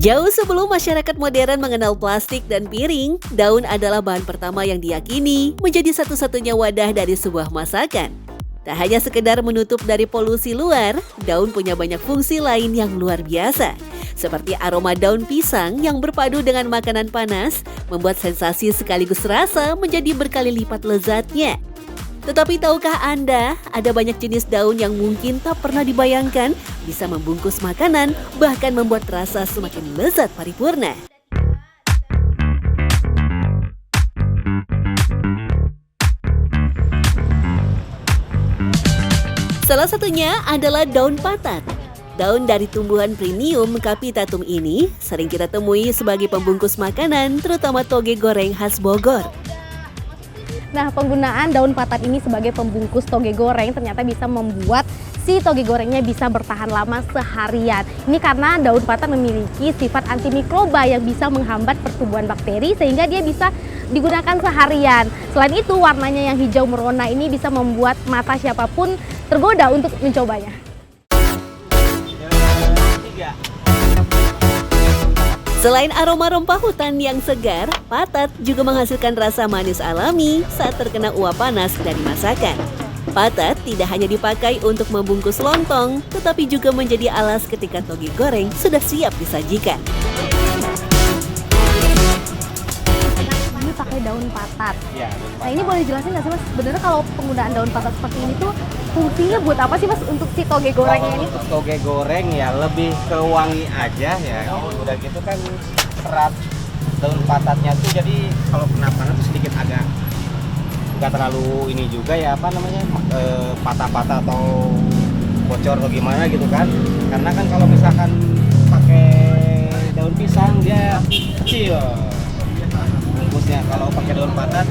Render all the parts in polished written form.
Jauh sebelum masyarakat modern mengenal plastik dan piring, daun adalah bahan pertama yang diyakini menjadi satu-satunya wadah dari sebuah masakan. Tak hanya sekedar menutup dari polusi luar, daun punya banyak fungsi lain yang luar biasa. Seperti aroma daun pisang yang berpadu dengan makanan panas, membuat sensasi sekaligus rasa menjadi berkali lipat lezatnya. Tetapi tahukah Anda, ada banyak jenis daun yang mungkin tak pernah dibayangkan bisa membungkus makanan, bahkan membuat rasa semakin lezat paripurna. Salah satunya adalah daun patat. Daun dari tumbuhan premium Capitatum ini sering kita temui sebagai pembungkus makanan, terutama toge goreng khas Bogor. Nah, penggunaan daun patat ini sebagai pembungkus toge goreng ternyata bisa membuat si toge gorengnya bisa bertahan lama seharian. Ini karena daun patat memiliki sifat antimikroba yang bisa menghambat pertumbuhan bakteri sehingga dia bisa digunakan seharian. Selain itu, warnanya yang hijau merona ini bisa membuat mata siapapun tergoda untuk mencobanya. Selain aroma rempah hutan yang segar, patat juga menghasilkan rasa manis alami saat terkena uap panas dari masakan. Patat tidak hanya dipakai untuk membungkus lontong, tetapi juga menjadi alas ketika toge goreng sudah siap disajikan. Ini pakai daun patat. Ya, daun patat. Nah, ini boleh jelasin nggak sih Mas, sebenarnya kalau penggunaan daun patat seperti ini tuh fungsinya buat apa sih Mas untuk si toge gorengnya ini? Untuk toge goreng ya lebih ke wangi aja ya. Udah gitu kan serat daun patatnya tuh jadi kalau kena panas tuh sedikit agak nggak terlalu ini juga ya patah-patah atau bocor atau gimana gitu kan. Karena kan kalau misalkan pakai daun pisang dia kecil bungkusnya, kalau pakai daun patat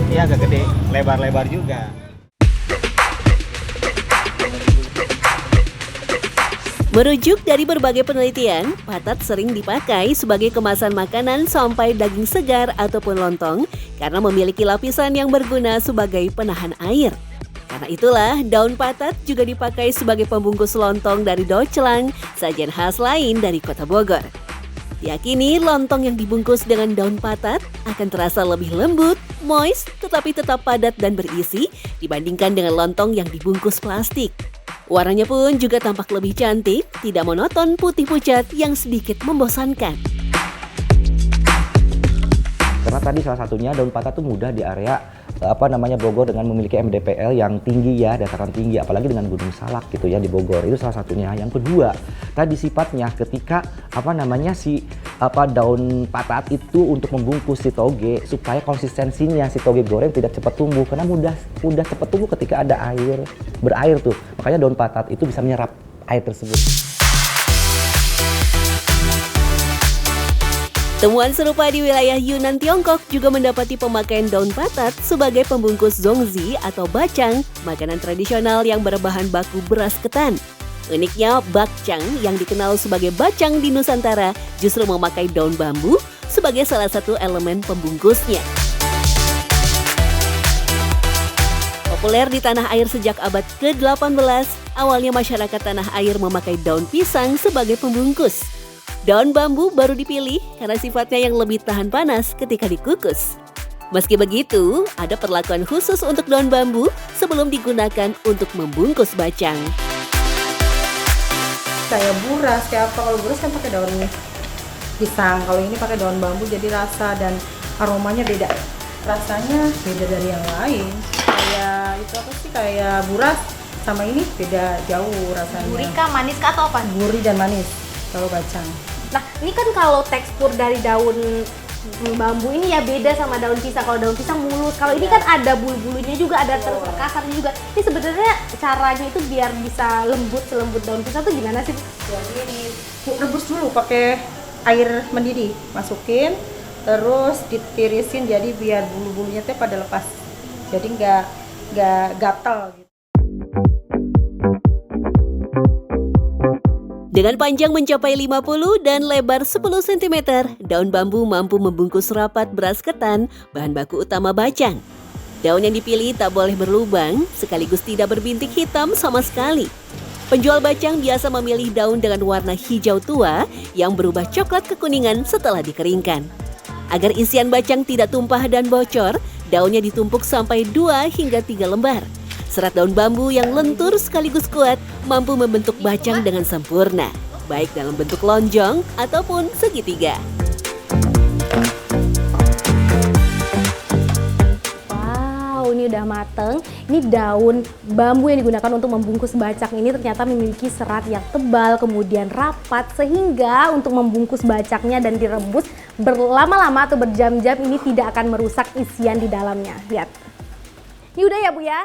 dia agak gede, lebar-lebar juga. Merujuk dari berbagai penelitian, patat sering dipakai sebagai kemasan makanan sampai daging segar ataupun lontong karena memiliki lapisan yang berguna sebagai penahan air. Karena itulah, daun patat juga dipakai sebagai pembungkus lontong dari docelang, sajian khas lain dari Kota Bogor. Diyakini lontong yang dibungkus dengan daun patat akan terasa lebih lembut, moist, tetapi tetap padat dan berisi dibandingkan dengan lontong yang dibungkus plastik. Warnanya pun juga tampak lebih cantik, tidak monoton putih pucat yang sedikit membosankan. Karena tadi salah satunya daun patat itu mudah di area Bogor dengan memiliki MDPL yang tinggi ya, dataran tinggi, apalagi dengan Gunung Salak gitu ya di Bogor. Itu salah satunya. Yang kedua, tadi sifatnya ketika daun patat itu untuk membungkus si toge supaya konsistensinya si toge goreng tidak cepat tumbuh karena mudah cepat tumbuh ketika ada berair tuh. Makanya daun patat itu bisa menyerap air tersebut. Temuan serupa di wilayah Yunan Tiongkok juga mendapati pemakaian daun patat sebagai pembungkus zongzi atau bacang, makanan tradisional yang berbahan baku beras ketan. Uniknya, bakcang yang dikenal sebagai bacang di Nusantara justru memakai daun bambu sebagai salah satu elemen pembungkusnya. Populer di tanah air sejak abad ke-18, awalnya masyarakat tanah air memakai daun pisang sebagai pembungkus. Daun bambu baru dipilih karena sifatnya yang lebih tahan panas ketika dikukus. Meski begitu, ada perlakuan khusus untuk daun bambu sebelum digunakan untuk membungkus bacang. Kayak buras, kalau buras kan pakai daun pisang, kalau ini pakai daun bambu jadi rasa dan aromanya beda. Rasanya beda dari yang lain. Kayak buras sama ini beda jauh rasanya. Gurih kah, manis kah, atau apa? Gurih dan manis kalau bacang. Nah, ini kan kalau tekstur dari daun bambu ini ya beda sama daun pisang. Kalau daun pisang mulus, kalau ini kan ada bulu-bulunya juga, ada kasarnya juga. Ini sebenarnya caranya itu biar bisa lembut selembut daun pisang tuh gimana sih? Jadi rebus dulu pakai air mendidih, masukin, terus ditirisin jadi biar bulu-bulunya teh pada lepas. Jadi nggak gatal gitu. Dengan panjang mencapai 50 dan lebar 10 cm, daun bambu mampu membungkus rapat beras ketan, bahan baku utama bacang. Daun yang dipilih tak boleh berlubang, sekaligus tidak berbintik hitam sama sekali. Penjual bacang biasa memilih daun dengan warna hijau tua yang berubah coklat kekuningan setelah dikeringkan. Agar isian bacang tidak tumpah dan bocor, daunnya ditumpuk sampai 2 hingga 3 lembar. Serat daun bambu yang lentur sekaligus kuat mampu membentuk bacang dengan sempurna, baik dalam bentuk lonjong ataupun segitiga. Ini udah mateng. Ini daun bambu yang digunakan untuk membungkus bacang ini ternyata memiliki serat yang tebal, kemudian rapat, sehingga untuk membungkus bacangnya dan direbus berlama-lama atau berjam-jam ini tidak akan merusak isian di dalamnya. Lihat. Ini udah ya Bu ya?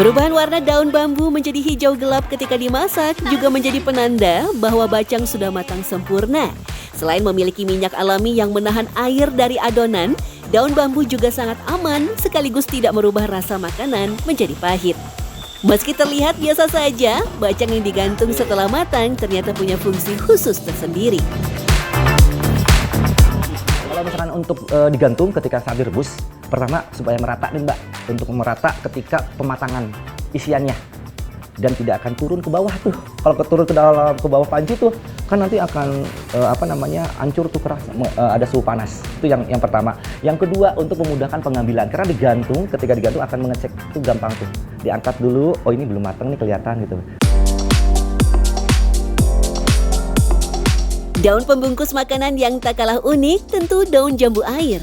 Perubahan warna daun bambu menjadi hijau gelap ketika dimasak juga menjadi penanda bahwa bacang sudah matang sempurna. Selain memiliki minyak alami yang menahan air dari adonan, daun bambu juga sangat aman sekaligus tidak merubah rasa makanan menjadi pahit. Meski terlihat biasa saja, bacang yang digantung setelah matang ternyata punya fungsi khusus tersendiri. Kalau misalkan untuk digantung ketika saat direbus, pertama supaya merata nih Mbak, untuk merata ketika pematangan isiannya dan tidak akan turun ke bawah tuh. Kalau turun ke bawah panci tuh kan nanti akan hancur tuh keras, ada suhu panas. Itu yang pertama. Yang kedua untuk memudahkan pengambilan karena digantung, ketika digantung akan mengecek itu gampang tuh. Diangkat dulu, oh ini belum matang nih kelihatan gitu. Daun pembungkus makanan yang tak kalah unik tentu daun jambu air.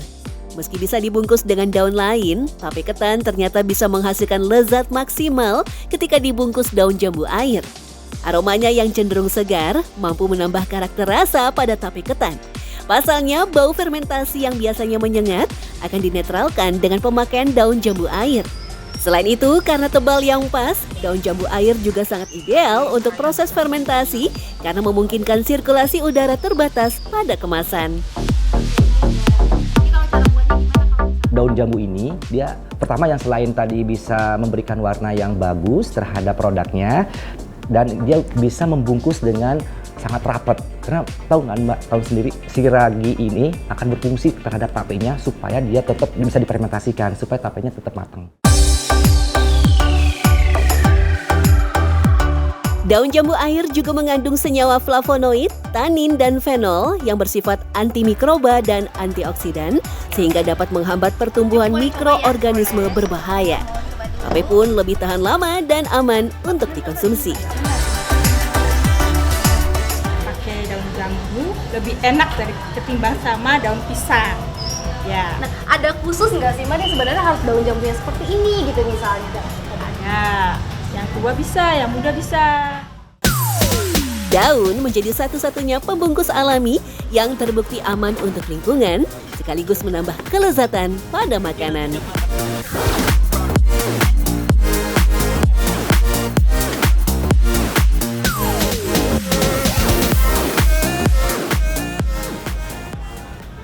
Meski bisa dibungkus dengan daun lain, tape ketan ternyata bisa menghasilkan lezat maksimal ketika dibungkus daun jambu air. Aromanya yang cenderung segar mampu menambah karakter rasa pada tape ketan. Pasalnya, bau fermentasi yang biasanya menyengat akan dinetralkan dengan pemakaian daun jambu air. Selain itu, karena tebal yang pas, daun jambu air juga sangat ideal untuk proses fermentasi karena memungkinkan sirkulasi udara terbatas pada kemasan. Daun jambu ini dia pertama yang selain tadi bisa memberikan warna yang bagus terhadap produknya dan dia bisa membungkus dengan sangat rapat. Karena tahu nggak Mbak, tahu sendiri si ragi ini akan berfungsi terhadap tapenya supaya dia tetap bisa difermentasikan supaya tapenya tetap matang. Daun jambu air juga mengandung senyawa flavonoid, tanin, dan fenol yang bersifat antimikroba dan antioksidan sehingga dapat menghambat pertumbuhan mikroorganisme berbahaya. Tape pun lebih tahan lama dan aman untuk dikonsumsi. Pakai daun jambu lebih enak ketimbang sama daun pisang. Ya. Nah, ada khusus nggak sih Mbak, sebenarnya harus daun jambunya seperti ini gitu misalnya? Ada. Yang tua bisa, yang muda bisa. Daun menjadi satu-satunya pembungkus alami yang terbukti aman untuk lingkungan, sekaligus menambah kelezatan pada makanan.